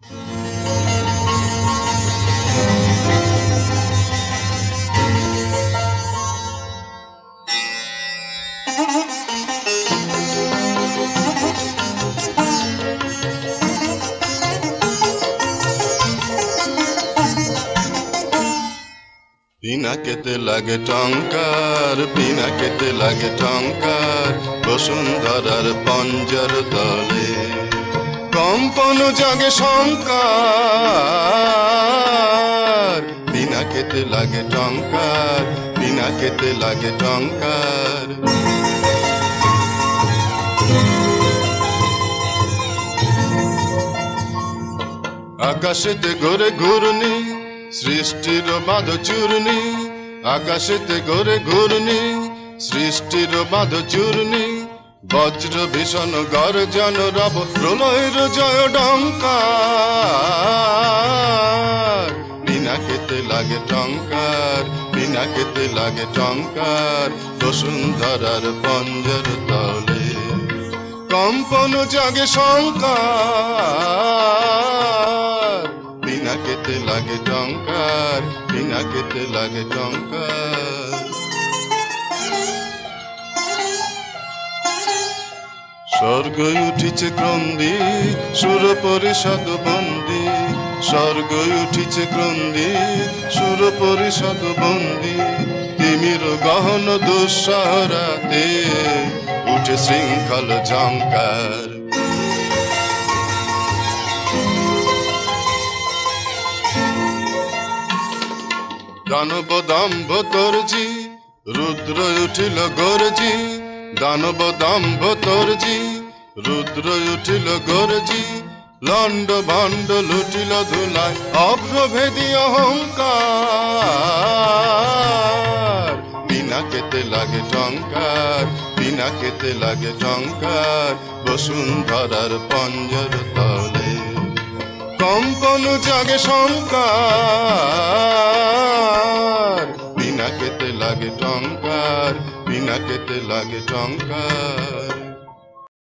পিনাকেতে লাগে টঙ্কার, পিনাকেতে লাগে টঙ্কার, বসুন্ধরার পঞ্জর তলে কম্পন জাগে শঙ্কার। পিনাকেতে লাগে টঙ্কার, পিনাকেতে লাগে টঙ্কার। আকাশেতে ঘোরে ঘূর্ণি, সৃষ্টির বাঁধ চূর্ণি। আকাশেতে ঘোরে ঘূর্ণি, সৃষ্টির বাঁধ চূর্ণি। বজ্র ভীষণ গর্জন রব, প্রলয়ের জয় ডঙ্কার। পিনাকেতে লাগে টঙ্কার, পিনাকেতে লাগে টঙ্কার, বসুন্ধরার পঞ্জর তলে কম্পন জাগে শঙ্কার। পিনাকেতে লাগে টঙ্কার, পিনাকেতে লাগে টঙ্কার। স্বর্গ উঠিছে ক্রন্দী, সুর পরিষদ বন্দী। স্বর্গ উঠিছে ক্রন্দী, সুর পরিষদ বন্দী। তিমির গহন দুঃসহরাতে উঠে শৃঙ্খল ঝঙ্কার। দানব দম্ভ তর্জি, রুদ্র উঠিল গর্জি। দানব দম্ভ তর্জি, রুদ্র উঠিল গর্জি। লণ্ড ভণ্ড লুটিল ধুলায়, অভ্রভেদী অহংকার। পিনাকেতে লাগে টঙ্কার, পিনাকেতে লাগে টঙ্কার, বসুন্ধরার পঞ্জর তলে কম্পন জাগে শঙ্কার। পিনাকেতে লাগে টঙ্কার, পিনাকেতে লাগে টঙ্কার।